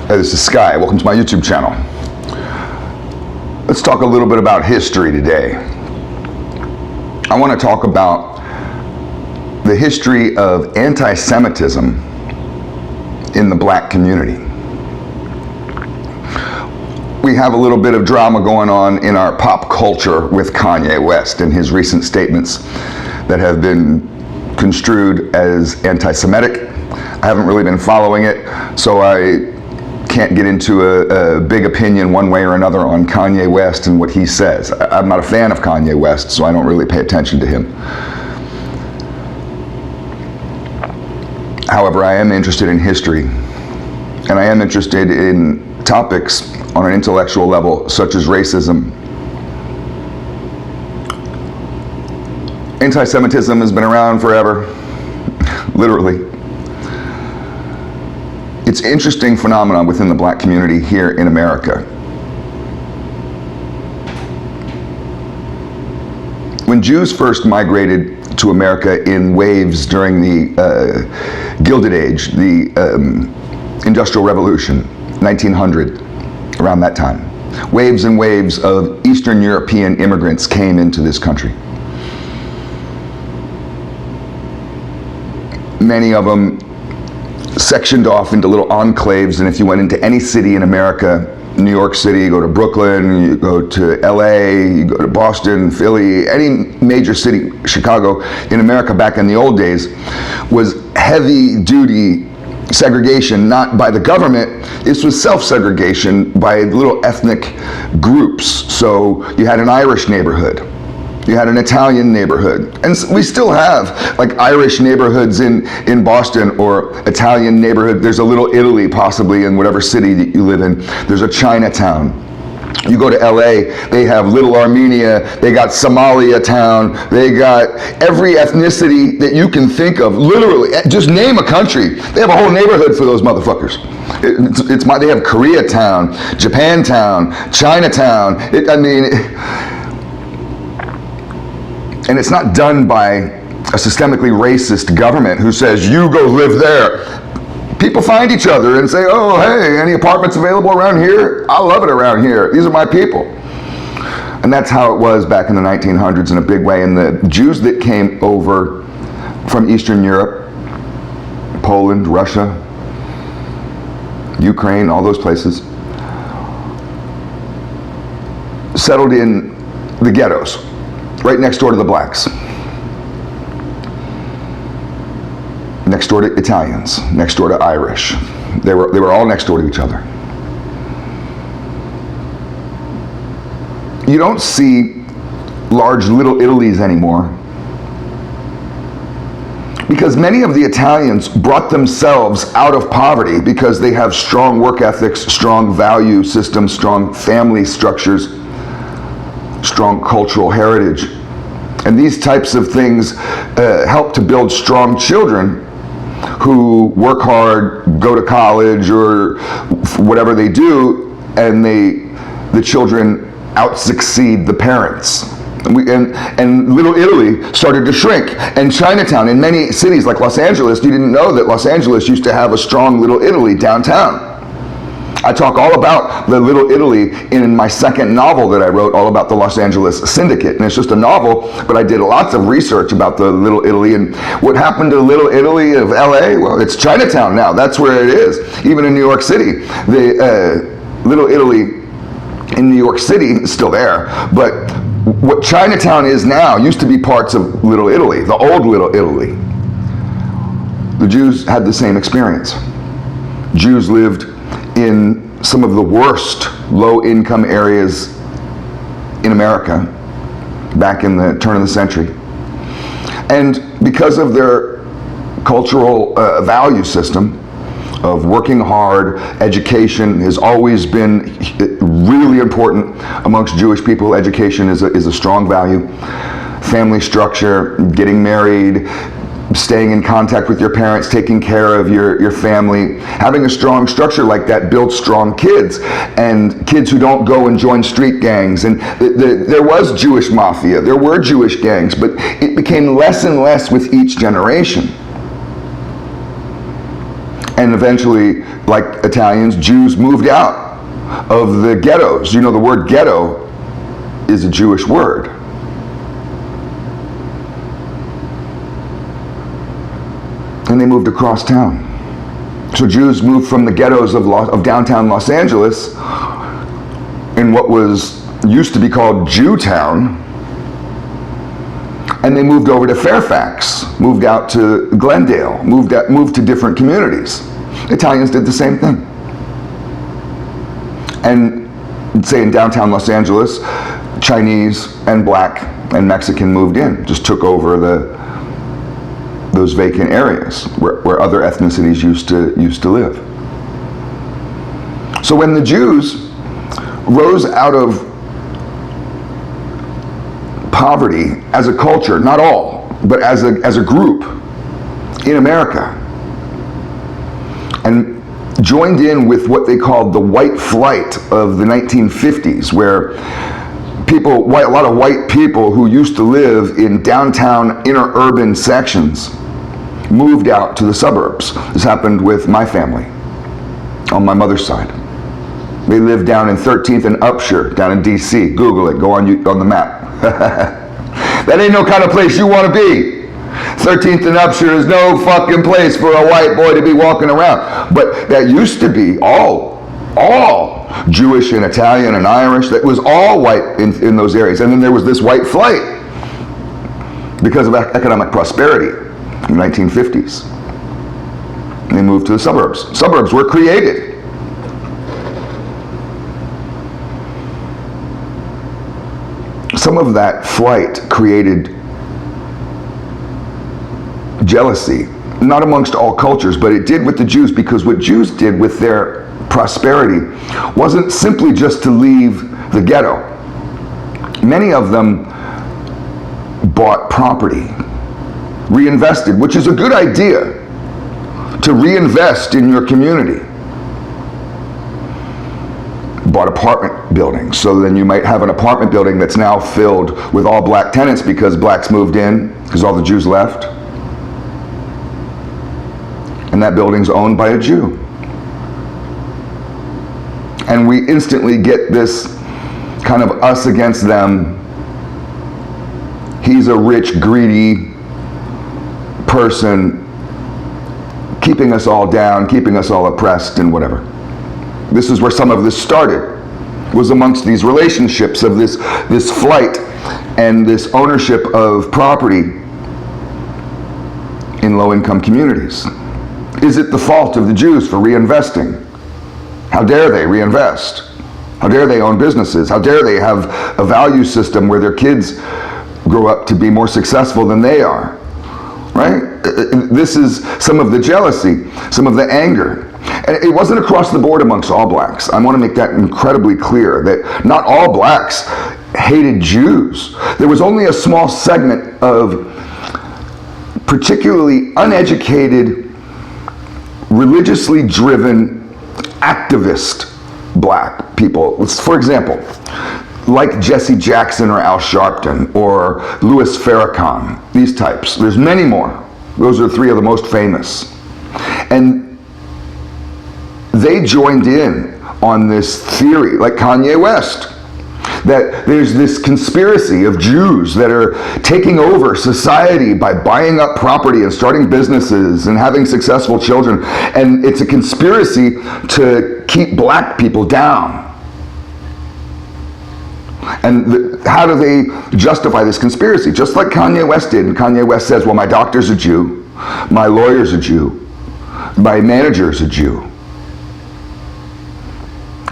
This is Sky. Welcome to my YouTube channel. Let's talk a little bit about history today. I want to talk about the history of anti-Semitism in the black community. We have a little bit of drama going on in our pop culture with Kanye West and his recent statements that have been construed as anti-Semitic. I haven't really been following it, so I can't get into a big opinion one way or another on Kanye West and what he says. I'm not a fan of Kanye West, so I don't really pay attention to him. However, I am interested in history, and I am interested in topics on an intellectual level, such as racism. Anti-Semitism has been around forever, literally. It's an interesting phenomenon within the black community here in America. When Jews first migrated to America in waves during the Gilded Age, the Industrial Revolution, 1900, around that time, waves and waves of Eastern European immigrants came into this country. Many of them sectioned off into little enclaves, and if you went into any city in America, New York City, you go to Brooklyn, you go to LA, you go to Boston, Philly, any major city, Chicago, in America back in the old days, was heavy duty segregation, not by the government. This was self-segregation by little ethnic groups. So you had an Irish neighborhood, you had an Italian neighborhood, and we still have like Irish neighborhoods in Boston, or Italian neighborhood. There's a Little Italy possibly in whatever city that you live in. There's a Chinatown. You go to LA, they have Little Armenia, they got Somalia Town, they got every ethnicity that you can think of, literally. Just name a country, they have a whole neighborhood for those motherfuckers. They have Koreatown, Japantown, Chinatown. And it's not done by a systemically racist government who says, you go live there. People find each other and say, oh, hey, any apartments available around here? I love it around here. These are my people. And that's how it was back in the 1900s in a big way. And the Jews that came over from Eastern Europe, Poland, Russia, Ukraine, all those places, settled in the ghettos, right next door to the blacks. Next door to Italians, next door to Irish. They were all next door to each other. You don't see large Little Italies anymore, because many of the Italians brought themselves out of poverty because they have strong work ethics, strong value systems, strong family structures, strong cultural heritage. And these types of things help to build strong children who work hard, go to college, or whatever they do, and the children out-succeed the parents. And Little Italy started to shrink. And Chinatown, in many cities like Los Angeles, you didn't know that Los Angeles used to have a strong Little Italy downtown. I talk all about the Little Italy in my second novel that I wrote, all about the Los Angeles Syndicate. And it's just a novel, but I did lots of research about the Little Italy. And what happened to Little Italy of LA? Well, it's Chinatown now. That's where it is. Even in New York City. The Little Italy in New York City is still there. But what Chinatown is now used to be parts of Little Italy, the old Little Italy. The Jews had the same experience. Jews lived in some of the worst low-income areas in America back in the turn of the century. And because of their cultural value system of working hard, education has always been really important amongst Jewish people. Education is a strong value. Family structure, getting married, staying in contact with your parents, taking care of your family. Having a strong structure like that builds strong kids, and kids who don't go and join street gangs. And there was Jewish mafia, there were Jewish gangs, but it became less and less with each generation. And eventually, like Italians, Jews moved out of the ghettos. You know, the word ghetto is a Jewish word. And they moved across town. So Jews moved from the ghettos of downtown Los Angeles in what used to be called Jewtown, and they moved over to Fairfax, moved out to Glendale, moved to different communities. Italians did the same thing. And say in downtown Los Angeles, Chinese and black and Mexican moved in, just took over those vacant areas where other ethnicities used to live. So when the Jews rose out of poverty as a culture, not all, but as a group in America, and joined in with what they called the white flight of the 1950s, where a lot of white people who used to live in downtown inner urban sections moved out to the suburbs. This happened with my family on my mother's side. They lived down in 13th and Upshur, down in DC. Google it, go on the map. That ain't no kind of place you want to be. 13th and Upshur is no fucking place for a white boy to be walking around. But that used to be all Jewish and Italian and Irish. That was all white in those areas. And then there was this white flight because of economic prosperity in the 1950s. And they moved to the suburbs. Suburbs were created. Some of that flight created jealousy, not amongst all cultures, but it did with the Jews, because what Jews did with their prosperity wasn't simply just to leave the ghetto. Many of them bought property, reinvested, which is a good idea, to reinvest in your community. Bought apartment buildings, so then you might have an apartment building that's now filled with all black tenants because blacks moved in, because all the Jews left. And that building's owned by a Jew. And we instantly get this kind of us against them. He's a rich, greedy person keeping us all down, keeping us all oppressed and whatever. This is where some of this started, was amongst these relationships of this flight and this ownership of property in low-income communities. Is it the fault of the Jews for reinvesting? How dare they reinvest? How dare they own businesses? How dare they have a value system where their kids grow up to be more successful than they are? Right? This is some of the jealousy, some of the anger. And it wasn't across the board amongst all blacks. I want to make that incredibly clear, that not all blacks hated Jews. There was only a small segment of particularly uneducated, religiously driven, activist black people. For example, like Jesse Jackson or Al Sharpton or Louis Farrakhan, these types. There's many more. Those are three of the most famous. And they joined in on this theory, like Kanye West, that there's this conspiracy of Jews that are taking over society by buying up property and starting businesses and having successful children. And it's a conspiracy to keep black people down. And how do they justify this conspiracy? Just like Kanye West did. And Kanye West says, well, my doctor's a Jew, my lawyer's a Jew, my manager's a Jew.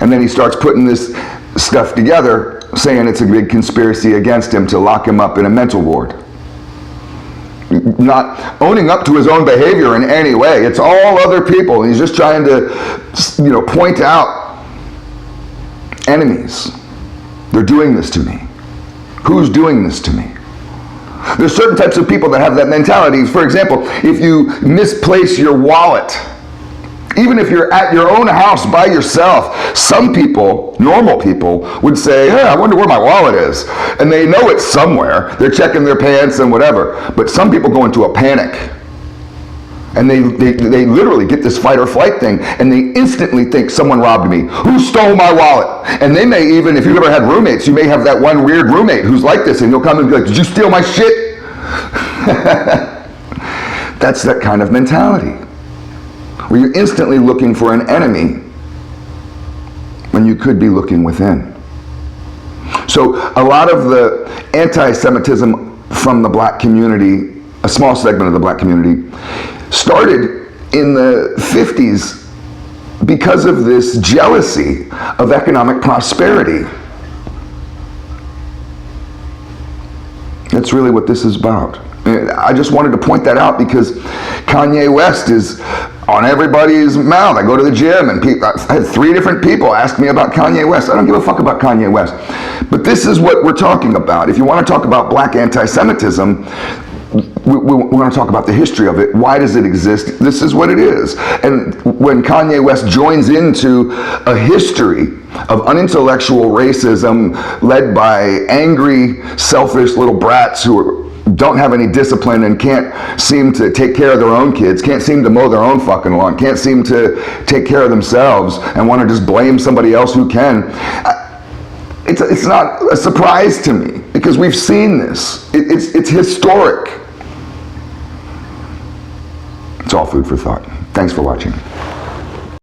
And then he starts putting this stuff together, saying it's a big conspiracy against him to lock him up in a mental ward. Not owning up to his own behavior in any way. It's all other people. He's just trying to, point out enemies. They're doing this to me. Who's doing this to me? There's certain types of people that have that mentality. For example, if you misplace your wallet, even if you're at your own house by yourself, some people, normal people, would say, hey, I wonder where my wallet is. And they know it's somewhere. They're checking their pants and whatever. But some people go into a panic. And they literally get this fight or flight thing, and they instantly think someone robbed me. Who stole my wallet? And they may even, if you've ever had roommates, you may have that one weird roommate who's like this, and you'll come and be like, did you steal my shit? That's that kind of mentality, where you're instantly looking for an enemy when you could be looking within. So a lot of the anti-Semitism from the black community, a small segment of the black community, started in the 50s because of this jealousy of economic prosperity. That's really what this is about. I just wanted to point that out because Kanye West is on everybody's mouth. I go to the gym and I had 3 different people ask me about Kanye West. I don't give a fuck about Kanye West. But this is what we're talking about. If you want to talk about black anti-Semitism, we want to talk about the history of it. Why does it exist? This is what it is. And when Kanye West joins into a history of unintellectual racism led by angry, selfish little brats who don't have any discipline and can't seem to take care of their own kids, can't seem to mow their own fucking lawn, can't seem to take care of themselves, and want to just blame somebody else who can, it's not a surprise to me because we've seen this. It's historic. It's all food for thought. Thanks for watching.